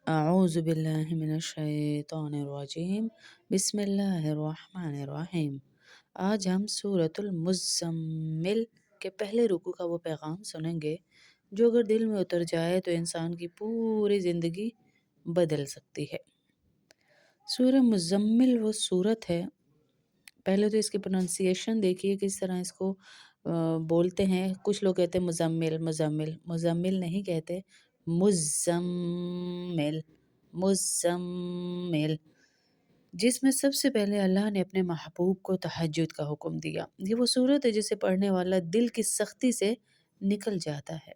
اعوذ باللہ من الشیطان الرجیم، بسم اللہ الرحمن الرحیم۔ آج ہم سورۃ المزمل کے پہلے رکوع کا وہ پیغام سنیں گے جو اگر دل میں اتر جائے تو انسان کی پوری زندگی بدل سکتی ہے۔ سورہ مزمل وہ سورت ہے، پہلے تو اس کی پروننسیشن دیکھیے کس طرح اس کو بولتے ہیں۔ کچھ لوگ کہتے ہیں مزمل، مزمل، مزمل نہیں کہتے، مزمل، مزمل، جس میں سب سے پہلے اللہ نے اپنے محبوب کو تہجد کا حکم دیا۔ یہ وہ سورت ہے جسے پڑھنے والا دل کی سختی سے نکل جاتا ہے،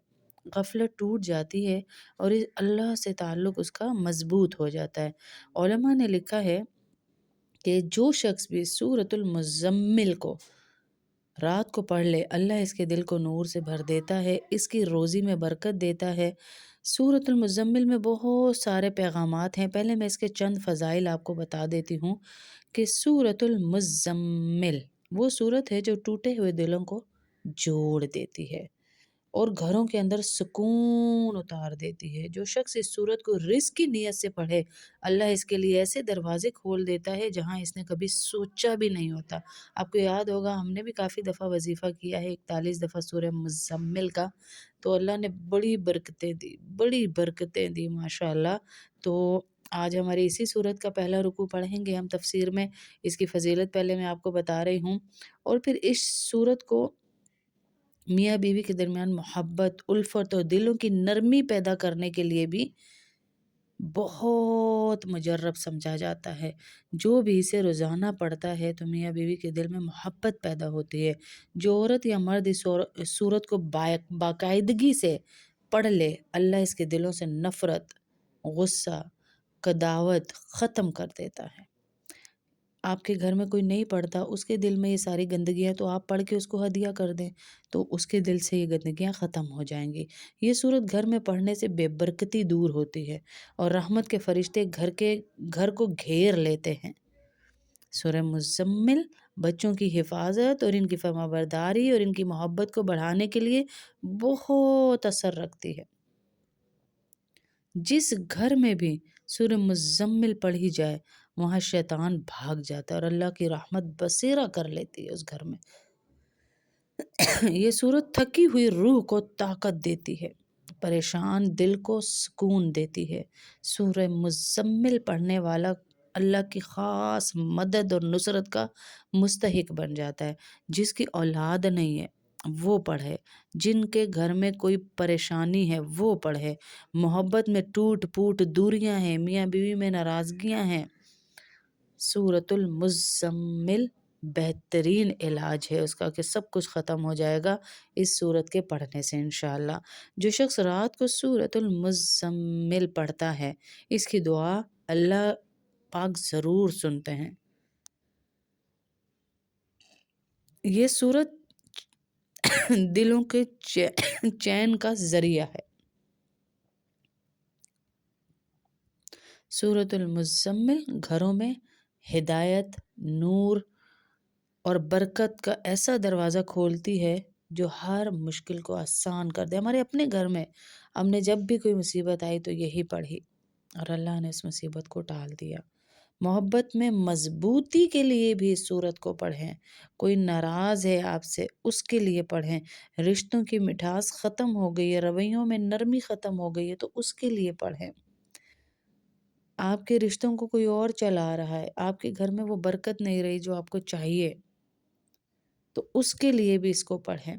غفلت ٹوٹ جاتی ہے اور اللہ سے تعلق اس کا مضبوط ہو جاتا ہے۔ علماء نے لکھا ہے کہ جو شخص بھی سورۃ المزمل کو رات کو پڑھ لے، اللہ اس کے دل کو نور سے بھر دیتا ہے، اس کی روزی میں برکت دیتا ہے۔ سورۃ المزمل میں بہت سارے پیغامات ہیں، پہلے میں اس کے چند فضائل آپ کو بتا دیتی ہوں کہ سورۃ المزمل وہ سورت ہے جو ٹوٹے ہوئے دلوں کو جوڑ دیتی ہے اور گھروں کے اندر سکون اتار دیتی ہے۔ جو شخص اس سورت کو رزق کی نیت سے پڑھے، اللہ اس کے لیے ایسے دروازے کھول دیتا ہے جہاں اس نے کبھی سوچا بھی نہیں ہوتا۔ آپ کو یاد ہوگا ہم نے بھی کافی دفعہ وظیفہ کیا ہے، 41 دفعہ سورہ مزمل کا، تو اللہ نے بڑی برکتیں دی ماشاءاللہ۔ تو آج ہماری اسی سورت کا پہلا رکوع پڑھیں گے ہم تفسیر میں، اس کی فضیلت پہلے میں آپ کو بتا رہی ہوں، اور پھر اس سورت کو میاں بیوی کے درمیان محبت، الفت اور دلوں کی نرمی پیدا کرنے کے لیے بھی بہت مجرب سمجھا جاتا ہے۔ جو بھی اسے روزانہ پڑھتا ہے تو میاں بیوی کے دل میں محبت پیدا ہوتی ہے۔ جو عورت یا مرد اس سورت کو باقاعدگی سے پڑھ لے، اللہ اس کے دلوں سے نفرت، غصہ، قداوت ختم کر دیتا ہے۔ آپ کے گھر میں کوئی نہیں پڑھتا، اس کے دل میں یہ ساری گندگیاں، تو آپ پڑھ کے اس کو ہدیہ کر دیں تو اس کے دل سے یہ گندگیاں ختم ہو جائیں گی۔ یہ سورت گھر میں پڑھنے سے بے برکتی دور ہوتی ہے اور رحمت کے فرشتے گھر کو گھیر لیتے ہیں۔ سورہ مزمل بچوں کی حفاظت اور ان کی فرمانبرداری اور ان کی محبت کو بڑھانے کے لیے بہت اثر رکھتی ہے۔ جس گھر میں بھی سورہ مزمل پڑھی جائے وہاں شیطان بھاگ جاتا ہے اور اللہ کی رحمت بسیرا کر لیتی ہے اس گھر میں۔ یہ سورت تھکی ہوئی روح کو طاقت دیتی ہے، پریشان دل کو سکون دیتی ہے۔ سورہ مزمل پڑھنے والا اللہ کی خاص مدد اور نصرت کا مستحق بن جاتا ہے۔ جس کی اولاد نہیں ہے وہ پڑھے، جن کے گھر میں کوئی پریشانی ہے وہ پڑھے، محبت میں ٹوٹ پوٹ دوریاں ہیں، میاں بیوی میں ناراضگیاں ہیں، سورۃ المزمل بہترین علاج ہے اس کا کہ سب کچھ ختم ہو جائے گا اس سورت کے پڑھنے سے انشاءاللہ۔ جو شخص رات کو سورۃ المزمل پڑھتا ہے، اس کی دعا اللہ پاک ضرور سنتے ہیں۔ یہ سورت دلوں کے چین کا ذریعہ ہے۔ سورۃ المزمل گھروں میں ہدایت، نور اور برکت کا ایسا دروازہ کھولتی ہے جو ہر مشکل کو آسان کر دے۔ ہمارے اپنے گھر میں ہم نے جب بھی کوئی مصیبت آئی تو یہی پڑھی اور اللہ نے اس مصیبت کو ٹال دیا۔ محبت میں مضبوطی کے لیے بھی اس سورت کو پڑھیں۔ کوئی ناراض ہے آپ سے، اس کے لیے پڑھیں۔ رشتوں کی مٹھاس ختم ہو گئی ہے، رویوں میں نرمی ختم ہو گئی ہے تو اس کے لیے پڑھیں۔ آپ کے رشتوں کو کوئی اور چلا رہا ہے، آپ کے گھر میں وہ برکت نہیں رہی جو آپ کو چاہیے، تو اس کے لیے بھی اس کو پڑھیں۔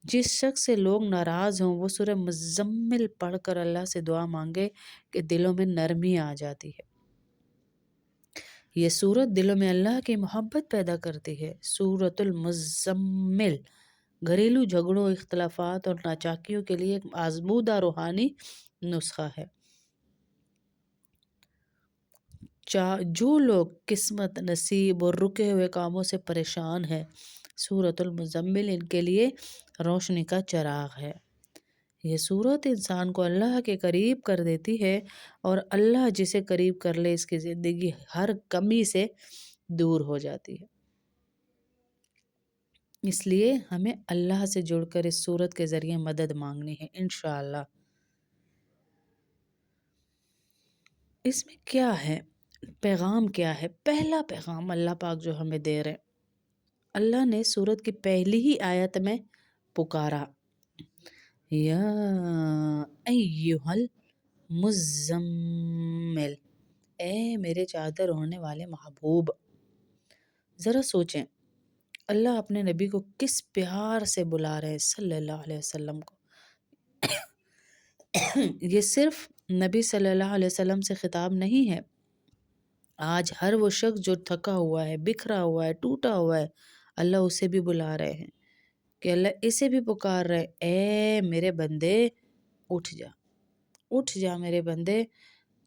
جس شخص سے لوگ ناراض ہوں وہ سورہ مزمل پڑھ کر اللہ سے دعا مانگے کہ دلوں میں نرمی آ جاتی ہے۔ یہ سورت دلوں میں اللہ کی محبت پیدا کرتی ہے۔ سورۃ المزمل گھریلو جھگڑوں، اختلافات اور ناچاکیوں کے لیے ایک آزمودہ روحانی نسخہ ہے۔ جو لوگ قسمت، نصیب اور رکے ہوئے کاموں سے پریشان ہیں، سورۃ المزمل ان کے لیے روشنی کا چراغ ہے۔ یہ سورت انسان کو اللہ کے قریب کر دیتی ہے اور اللہ جسے قریب کر لے اس کی زندگی ہر کمی سے دور ہو جاتی ہے۔ اس لیے ہمیں اللہ سے جڑ کر اس سورت کے ذریعے مدد مانگنی ہے انشاءاللہ۔ اس میں کیا ہے؟ پیغام کیا ہے؟ پہلا پیغام اللہ پاک جو ہمیں دے رہے، اللہ نے سورت کی پہلی ہی آیت میں پکارا، یا ایہا المزمل، اے میرے چادر اوڑھنے والے محبوب۔ ذرا سوچیں، اللہ اپنے نبی کو کس پیار سے بلا رہے ہیں، صلی اللہ علیہ وسلم کو۔ یہ صرف نبی صلی اللہ علیہ وسلم سے خطاب نہیں ہے، آج ہر وہ شخص جو تھکا ہوا ہے، بکھرا ہوا ہے، ٹوٹا ہوا ہے، اللہ اسے بھی بلا رہے ہیں، کہ اللہ اسے بھی پکار رہے، اے میرے بندے اٹھ جا، اٹھ جا میرے بندے،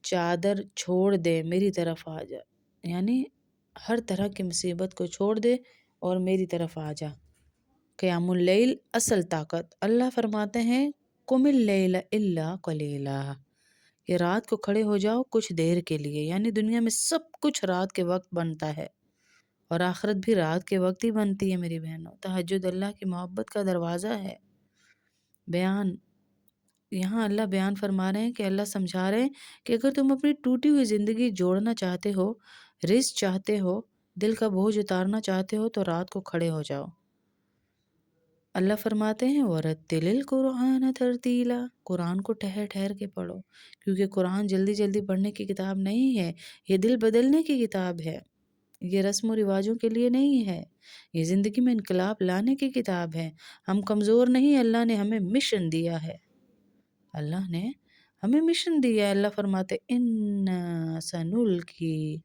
چادر چھوڑ دے، میری طرف آ جا، یعنی ہر طرح کی مصیبت کو چھوڑ دے اور میری طرف آ جا۔ قیام اللیل اصل طاقت، اللہ فرماتے ہیں قم اللیل الا قلیلا، کہ رات کو کھڑے ہو جاؤ کچھ دیر کے لیے، یعنی دنیا میں سب کچھ رات کے وقت بنتا ہے اور آخرت بھی رات کے وقت ہی بنتی ہے میری بہنوں۔ تہجد اللہ کی محبت کا دروازہ ہے۔ بیان، یہاں اللہ بیان فرما رہے ہیں کہ اللہ سمجھا رہے ہیں کہ اگر تم اپنی ٹوٹی ہوئی زندگی جوڑنا چاہتے ہو، رزق چاہتے ہو، دل کا بوجھ اتارنا چاہتے ہو، تو رات کو کھڑے ہو جاؤ۔ اللہ فرماتے ہیں وَرَتِّلِ الْقُرْآنَ تَرْتِیلًا، قرآن کو ٹھہر ٹھہر کے پڑھو، کیونکہ قرآن جلدی جلدی پڑھنے کی کتاب نہیں ہے، یہ دل بدلنے کی کتاب ہے، یہ رسم و رواجوں کے لیے نہیں ہے، یہ زندگی میں انقلاب لانے کی کتاب ہے۔ ہم کمزور نہیں، اللہ نے ہمیں مشن دیا ہے، اللہ نے ہمیں مشن دیا ہے۔ اللہ فرماتے اِنَّا سَنُلْقِي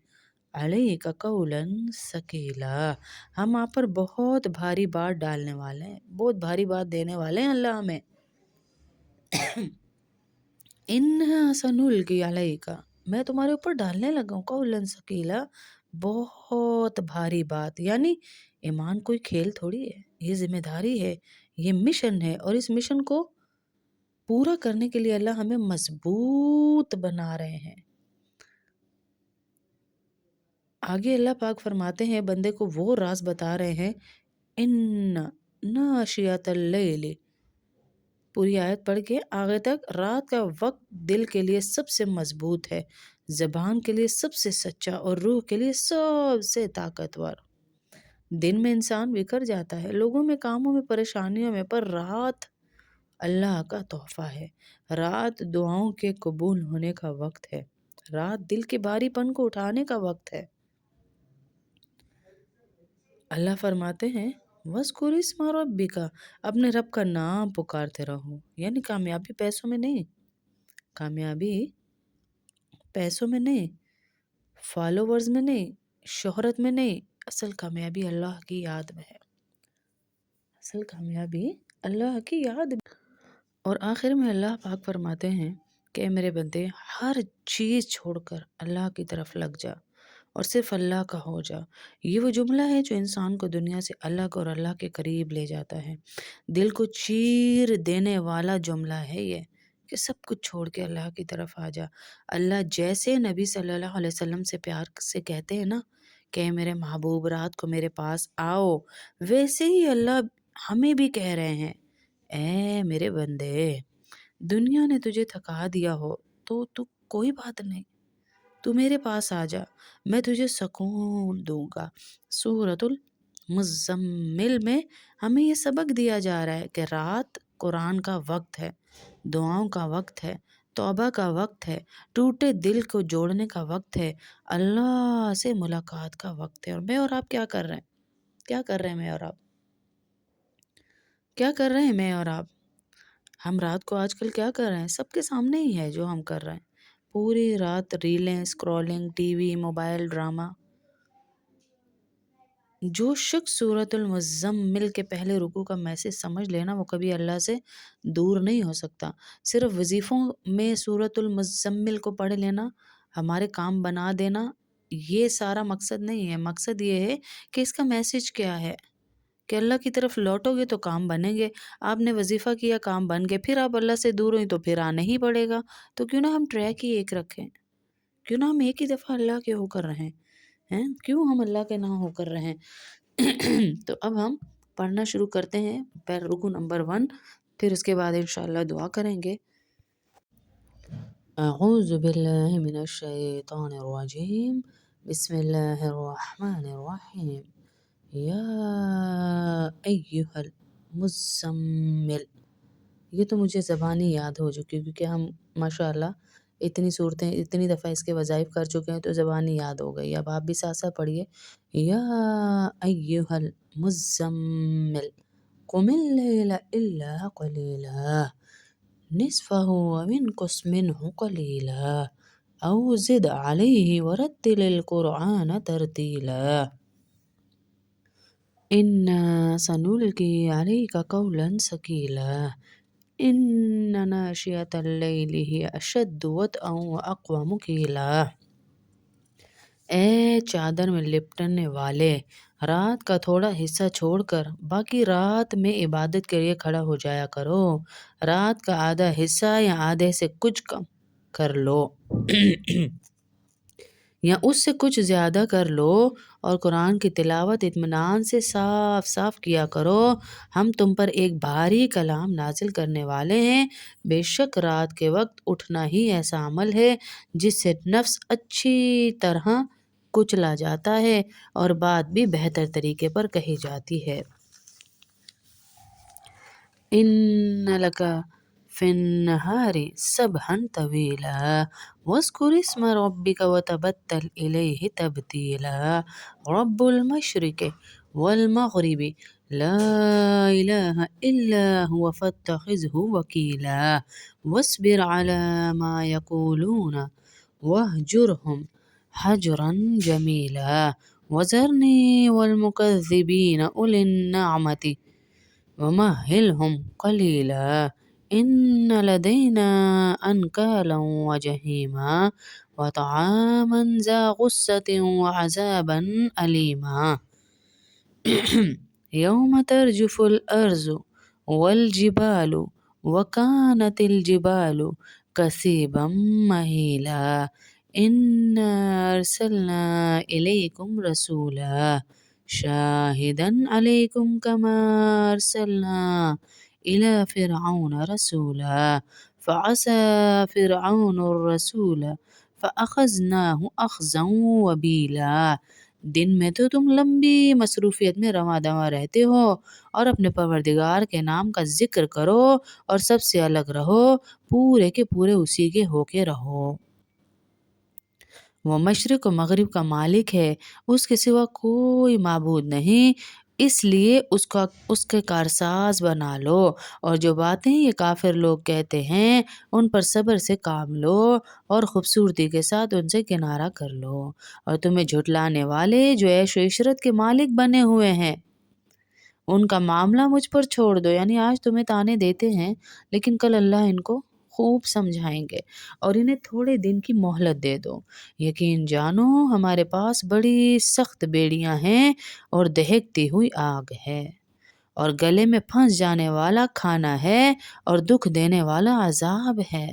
علیک قولا ثقیلا، ہم آپ پر بہت بھاری بات ڈالنے والے ہیں، بہت بھاری بات دینے والے ہیں اللہ ہمیں۔ اِنَّا سَنُلْقِي علیک، میں تمہارے اوپر ڈالنے لگا ہوں قولا ثقیلا، بہت بھاری بات، یعنی ایمان کوئی کھیل تھوڑی ہے، یہ ذمہ داری ہے، یہ مشن ہے، اور اس مشن کو پورا کرنے کے لیے اللہ ہمیں مضبوط بنا رہے ہیں۔ آگے اللہ پاک فرماتے ہیں، بندے کو وہ راز بتا رہے ہیں، ان ناشیات اللیل، پوری آیت پڑھ کے آگے تک، رات کا وقت دل کے لیے سب سے مضبوط ہے، زبان کے لیے سب سے سچا، اور روح کے لیے سب سے طاقتور۔ دن میں انسان بکھر جاتا ہے، لوگوں میں، کاموں میں، پریشانیوں میں، پر رات اللہ کا تحفہ ہے، رات دعاؤں کے قبول ہونے کا وقت ہے، رات دل کے بھاری پن کو اٹھانے کا وقت ہے۔ اللہ فرماتے ہیں وَاذْكُرِ اسْمَ رَبِّكَ، اپنے رب کا نام پکارتے رہو، یعنی کامیابی پیسوں میں نہیں، کامیابی پیسوں میں نہیں، فالوورز میں نہیں، شہرت میں نہیں، اصل کامیابی اللہ کی یاد میں ہے، اصل کامیابی اللہ کی یاد میں۔ اور آخر میں اللہ پاک فرماتے ہیں کہ اے میرے بندے، ہر چیز چھوڑ کر اللہ کی طرف لگ جا اور صرف اللہ کا ہو جا۔ یہ وہ جملہ ہے جو انسان کو دنیا سے الگ اور اللہ کے قریب لے جاتا ہے، دل کو چیر دینے والا جملہ ہے یہ، کہ سب کچھ چھوڑ کے اللہ کی طرف آ جا۔ اللہ جیسے نبی صلی اللہ علیہ وسلم سے پیار سے کہتے ہیں نا کہ اے میرے محبوب رات کو میرے پاس آؤ، ویسے ہی اللہ ہمیں بھی کہہ رہے ہیں، اے میرے بندے، دنیا نے تجھے تھکا دیا ہو تو کوئی بات نہیں، تو میرے پاس آ جا، میں تجھے سکون دوں گا۔ سورۃ المزمل میں ہمیں یہ سبق دیا جا رہا ہے کہ رات قرآن کا وقت ہے، دعاؤں کا وقت ہے، توبہ کا وقت ہے، ٹوٹے دل کو جوڑنے کا وقت ہے، اللہ سے ملاقات کا وقت ہے۔ اور میں اور آپ کیا کر رہے ہیں؟ کیا کر رہے ہیں میں اور آپ؟ کیا کر رہے ہیں میں اور آپ؟ ہم رات کو آج کل کیا کر رہے ہیں؟ سب کے سامنے ہی ہے جو ہم کر رہے ہیں، پوری رات ریلیں، scrolling, TV, mobile, drama. جو شخص سورۃ المزمل کے پہلے رکوع کا میسج سمجھ لینا، وہ کبھی اللہ سے دور نہیں ہو سکتا۔ صرف وظیفوں میں سورۃ المزمل کو پڑھ لینا، ہمارے کام بنا دینا، یہ سارا مقصد نہیں ہے۔ مقصد یہ ہے کہ اس کا میسج کیا ہے، کہ اللہ کی طرف لوٹو گے تو کام بنیں گے۔ آپ نے وظیفہ کیا، کام بن گئے، پھر آپ اللہ سے دور ہوئیں تو پھر آنا ہی پڑے گا۔ تو کیوں نہ ہم ٹریک ہی ایک رکھیں، کیوں نہ ہم ایک ہی دفعہ اللہ کے ہو کر رہیں ہیں، کیوں ہم اللہ کے نہ ہو کر رہیں۔ تو اب ہم پڑھنا شروع کرتے ہیں رکوع نمبر 1، پھر اس کے بعد انشاءاللہ دعا کریں گے۔ أعوذ بالله من الشيطان الرجيم. بسم الله الرحمن الرحیم. یا ایہا المزمل. یہ تو مجھے زبانی یاد ہو چکی کیونکہ ہم ماشاءاللہ اتنی صورتیں اتنی دفعہ اس کے وظائف کر چکے ہیں تو زبانی یاد ہو گئی. اب آپ بھی ساتھ ساتھ پڑھیے. یا ایہا المزمل قم اللیل الا قلیلا نصفه وانقص منه قلیلا او زد علیہ ورتل القرآن ترتیلا. انا سنلقی علیک قولا ثقیلا ان ناشئۃ اللیل ہی اشد وطئا واقوم قیلا. اے چادر میں لپٹنے والے، رات کا تھوڑا حصہ چھوڑ کر باقی رات میں عبادت کے لیے کھڑا ہو جایا کرو. رات کا آدھا حصہ یا آدھے سے کچھ کم کر لو یا اس سے کچھ زیادہ کر لو اور قرآن کی تلاوت اطمینان سے صاف صاف کیا کرو. ہم تم پر ایک بھاری کلام نازل کرنے والے ہیں. بے شک رات کے وقت اٹھنا ہی ایسا عمل ہے جس سے نفس اچھی طرح کچلا جاتا ہے اور بات بھی بہتر طریقے پر کہی جاتی ہے. ان لک فی النہار سبحا طویلا واذکر اسم ربک وتبتل الیہ تبتیلا. رب المشرق والمغرب لا الہ الا هو فاتخذہ وکیلا واصبر علی ما یقولون واہجرہم حجرا جمیلا. وذرنی والمکذبین اولی النعمۃ ومہلہم قلیلا ان لدینا انکالا وجحیما وطعاما ذا غصۃ وعذابا علیما. یوم ترجف الارض والجبال وکانت الجبال کثیبا مہیلا. انا ارسلنا الیکم رسولا شاہدا علیکم کما ارسلنا الی فرعون رسولا فعصى فرعون الرسول فأخذناه اخذا وبیلا. دن میں تو تم لمبی مصروفیت میں رواں دواں رہتے ہو اور اپنے پروردگار کے نام کا ذکر کرو اور سب سے الگ رہو، پورے کے پورے اسی کے ہو کے رہو. وہ مشرق و مغرب کا مالک ہے، اس کے سوا کوئی معبود نہیں، اس لیے اس کے کارساز بنا لو. اور جو باتیں یہ کافر لوگ کہتے ہیں ان پر صبر سے کام لو اور خوبصورتی کے ساتھ ان سے کنارہ کر لو. اور تمہیں جھٹلانے والے جو عیش و عشرت کے مالک بنے ہوئے ہیں ان کا معاملہ مجھ پر چھوڑ دو. یعنی آج تمہیں تانے دیتے ہیں لیکن کل اللہ ان کو خوب سمجھائیں گے اور انہیں تھوڑے دن کی مہلت دے دو. یقین جانو ہمارے پاس بڑی سخت بیڑیاں ہیں اور دہکتی ہوئی آگ ہے اور گلے میں پھنس جانے والا کھانا ہے اور دکھ دینے والا عذاب ہے.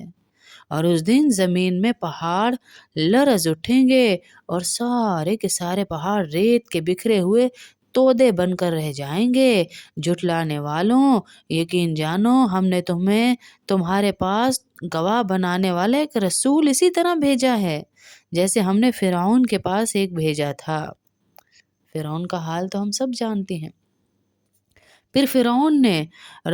اور اس دن زمین میں پہاڑ لرز اٹھیں گے اور سارے کے سارے پہاڑ ریت کے بکھرے ہوئے تودے بن کر رہ جائیں گے. جھٹلانے والوں، یقین جانو ہم نے تمہیں تمہارے پاس گواہ بنانے والا ایک رسول اسی طرح بھیجا ہے جیسے ہم نے فرعون کے پاس ایک بھیجا تھا. فرعون کا حال تو ہم سب جانتے ہیں. پھر فرعون نے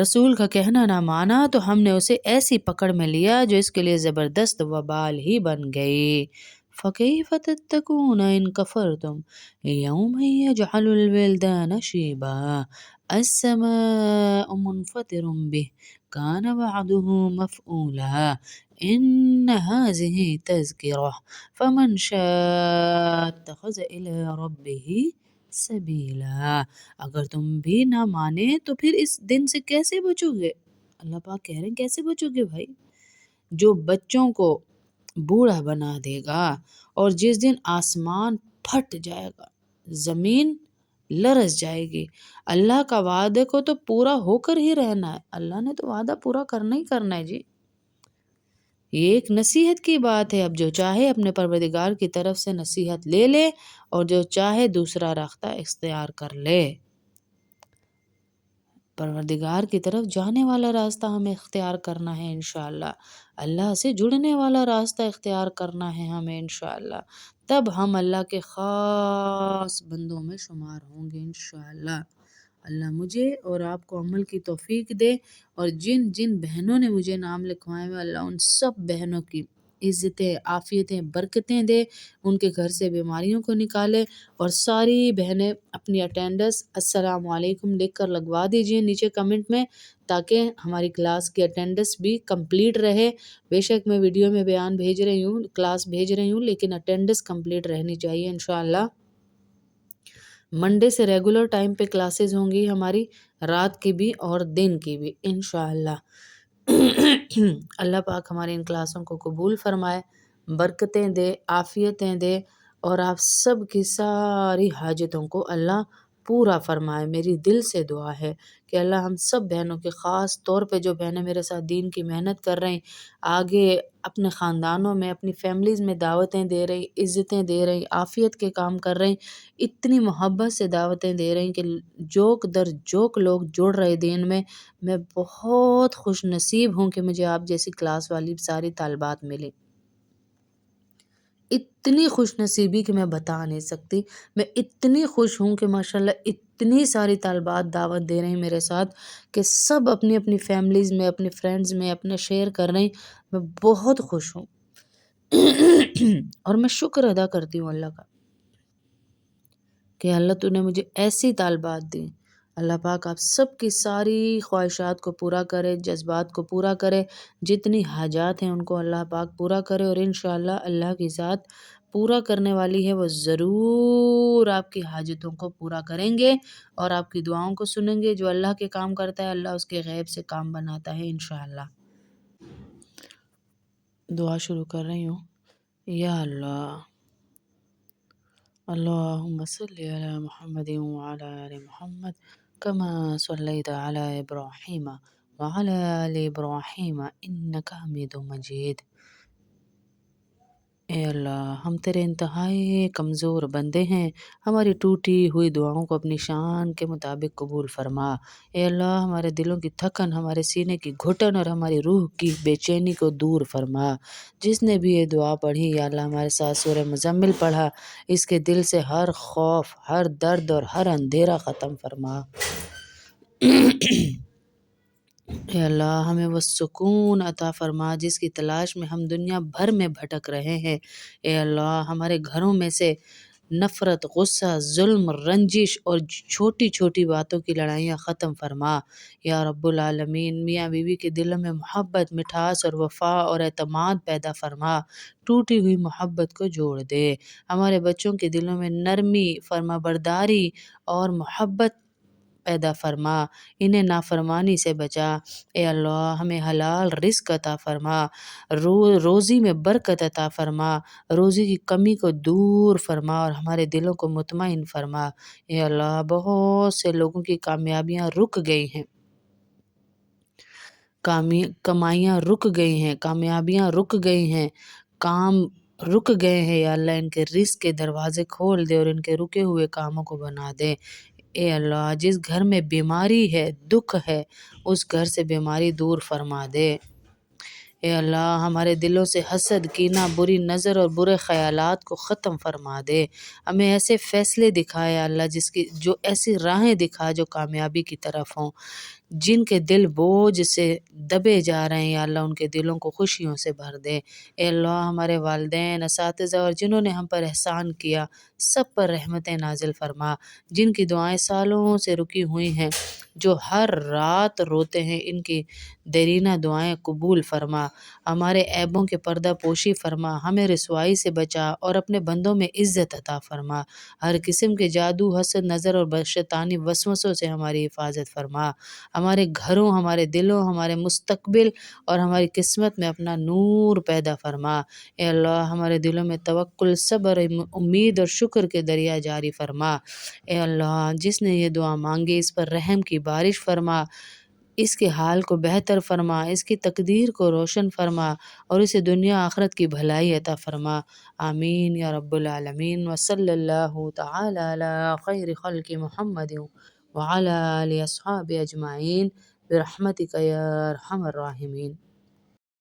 رسول کا کہنا نہ مانا تو ہم نے اسے ایسی پکڑ میں لیا جو اس کے لیے زبردست وبال ہی بن گئی. فَكَيْفَ تَتَّقُونَ إِن كَفَرْتُمْ يَوْمًا يَجْعَلُ الْوِلْدَانَ شِيبًا السَّمَاءُ مُنفَطِرٌ بِهِ كَانَ وَعْدُهُ مَفْعُولًا. إِنَّ هَٰذِهِ تَذْكِرَةٌ فَمَن شَاءَ اتَّخَذَ إِلَىٰ رَبِّهِ سبیلا. اگر تم بھی نہ مانے تو پھر اس دن سے کیسے بچو گے؟ اللہ پاک کہہ رہے ہیں کیسے بچو گے بھائی؟ جو بچوں کو بوڑھا بنا دے گا اور جس دن آسمان پھٹ جائے گا، زمین لرز جائے گی. اللہ کا وعدے کو تو پورا ہو کر ہی رہنا ہے. اللہ نے تو وعدہ پورا کرنا ہی کرنا ہے جی. یہ ایک نصیحت کی بات ہے. اب جو چاہے اپنے پروردگار کی طرف سے نصیحت لے لے اور جو چاہے دوسرا راستہ اختیار کر لے. پروردگار کی طرف جانے والا راستہ ہمیں اختیار کرنا ہے انشاءاللہ، اللہ سے جڑنے والا راستہ اختیار کرنا ہے ہمیں انشاءاللہ، تب ہم اللہ کے خاص بندوں میں شمار ہوں گے انشاءاللہ۔ اللہ مجھے اور آپ کو عمل کی توفیق دے، اور جن جن بہنوں نے مجھے نام لکھوائے ہوئے اللہ ان سب بہنوں کی عزتیں، عافیتیں، برکتیں دے، ان کے گھر سے بیماریوں کو نکالے، اور ساری بہنیں اپنی اٹینڈنس السلام علیکم لکھ کر لگوا دیجئے نیچے کمنٹ میں، تاکہ ہماری کلاس کی اٹینڈنس بھی کمپلیٹ رہے۔ بے شک میں ویڈیو میں بیان بھیج رہی ہوں، کلاس بھیج رہی ہوں، لیکن اٹینڈنس کمپلیٹ رہنی چاہیے انشاءاللہ۔ منڈے سے ریگولر ٹائم پہ کلاسز ہوں گی ہماری، رات کی بھی اور دن کی بھی انشاءاللہ۔ اللہ پاک ہماری ان کلاسوں کو قبول فرمائے، برکتیں دے، عافیتیں دے، اور آپ سب کی ساری حاجتوں کو اللہ پورا فرمائے۔ میری دل سے دعا ہے کہ اللہ ہم سب بہنوں کے، خاص طور پہ جو بہنیں میرے ساتھ دین کی محنت کر رہی، آگے اپنے خاندانوں میں، اپنی فیملیز میں دعوتیں دے رہی، عزتیں دے رہی، عافیت کے کام کر رہی، اتنی محبت سے دعوتیں دے رہی کہ جوک در جوک لوگ جڑ رہے دین میں بہت خوش نصیب ہوں کہ مجھے آپ جیسی کلاس والی ساری طالبات ملی۔ اتنی خوش نصیبی کہ میں بتا نہیں سکتی، میں اتنی خوش ہوں کہ ماشاءاللہ اتنی ساری طالبات دعوت دے رہے ہیں میرے ساتھ کہ سب اپنی اپنی فیملیز میں، اپنے فرینڈز میں اپنے شیئر کر رہے ہیں، میں بہت خوش ہوں۔ اور میں شکر ادا کرتی ہوں اللہ کا کہ اللہ تو نے مجھے ایسی طالبات دی۔ اللہ پاک آپ سب کی ساری خواہشات کو پورا کرے، جذبات کو پورا کرے، جتنی حاجات ہیں ان کو اللہ پاک پورا کرے، اور انشاءاللہ اللہ کی ذات پورا کرنے والی ہے، وہ ضرور آپ کی حاجتوں کو پورا کریں گے اور آپ کی دعاؤں کو سنیں گے۔ جو اللہ کے کام کرتا ہے اللہ اس کے غیب سے کام بناتا ہے انشاءاللہ۔ دعا شروع کر رہی ہوں۔ یا اللہ، اللہم صلی علی محمد وعلی آل محمد کما صلیت علی ابراہیم وعلی آل ابراہیم انک حمید مجید۔ اے اللہ، ہم تیرے انتہائی کمزور بندے ہیں، ہماری ٹوٹی ہوئی دعاؤں کو اپنی شان کے مطابق قبول فرما۔ اے اللہ، ہمارے دلوں کی تھکن، ہمارے سینے کی گھٹن اور ہماری روح کی بے چینی کو دور فرما۔ جس نے بھی یہ دعا پڑھی، یا اللہ ہمارے ساتھ سورہ مزمل پڑھا، اس کے دل سے ہر خوف، ہر درد اور ہر اندھیرا ختم فرما۔ اے اللہ، ہمیں وہ سکون عطا فرما جس کی تلاش میں ہم دنیا بھر میں بھٹک رہے ہیں۔ اے اللہ، ہمارے گھروں میں سے نفرت، غصہ، ظلم، رنجش اور چھوٹی چھوٹی باتوں کی لڑائیاں ختم فرما۔ یا رب العالمین، میاں بیوی کے دلوں میں محبت، مٹھاس اور وفا اور اعتماد پیدا فرما۔ ٹوٹی ہوئی محبت کو جوڑ دے۔ ہمارے بچوں کے دلوں میں نرمی، فرما برداری اور محبت پیدا فرما، انہیں نافرمانی سے بچا۔ اے اللہ، ہمیں حلال رزق عطا فرما، روزی میں برکت عطا فرما، روزی کی کمی کو دور فرما اور ہمارے دلوں کو مطمئن فرما۔ اے اللہ، بہت سے لوگوں کی کامیابیاں رک گئی ہیں، کمائیاں رک گئی ہیں، کامیابیاں رک گئی ہیں، کام رک گئے ہیں۔ یا اللہ، ان کے رزق کے دروازے کھول دے اور ان کے رکے ہوئے کاموں کو بنا دے۔ اے اللہ، جس گھر میں بیماری ہے، دکھ ہے، اس گھر سے بیماری دور فرما دے۔ اے اللہ، ہمارے دلوں سے حسد، کینہ، بری نظر اور برے خیالات کو ختم فرما دے۔ ہمیں ایسے فیصلے دکھائے اللہ، جو ایسی راہیں دکھا جو کامیابی کی طرف ہوں۔ جن کے دل بوجھ سے دبے جا رہے ہیں، یا اللہ ان کے دلوں کو خوشیوں سے بھر دے۔ اے اللہ، ہمارے والدین، اساتذہ اور جنہوں نے ہم پر احسان کیا، سب پر رحمتیں نازل فرما۔ جن کی دعائیں سالوں سے رکی ہوئی ہیں، جو ہر رات روتے ہیں، ان کی دیرینہ دعائیں قبول فرما۔ ہمارے عیبوں کے پردہ پوشی فرما، ہمیں رسوائی سے بچا اور اپنے بندوں میں عزت عطا فرما۔ ہر قسم کے جادو، حسد، نظر اور شیطانی وسوسوں سے ہماری حفاظت فرما۔ ہمارے گھروں، ہمارے دلوں، ہمارے مستقبل اور ہماری قسمت میں اپنا نور پیدا فرما۔ اے اللہ، ہمارے دلوں میں توکل، صبر، امید اور شکر کے دریا جاری فرما۔ اے اللہ، جس نے یہ دعا مانگی، اس پر رحم کی بارش فرما، اس کے حال کو بہتر فرما، اس کی تقدیر کو روشن فرما اور اسے دنیا آخرت کی بھلائی عطا فرما۔ آمین یا رب العالمین۔ وصلی اللہ تعالی علی خیر خلق محمد وعلى آل أصحابه أجمعين برحمتك يا أرحم الراحمين.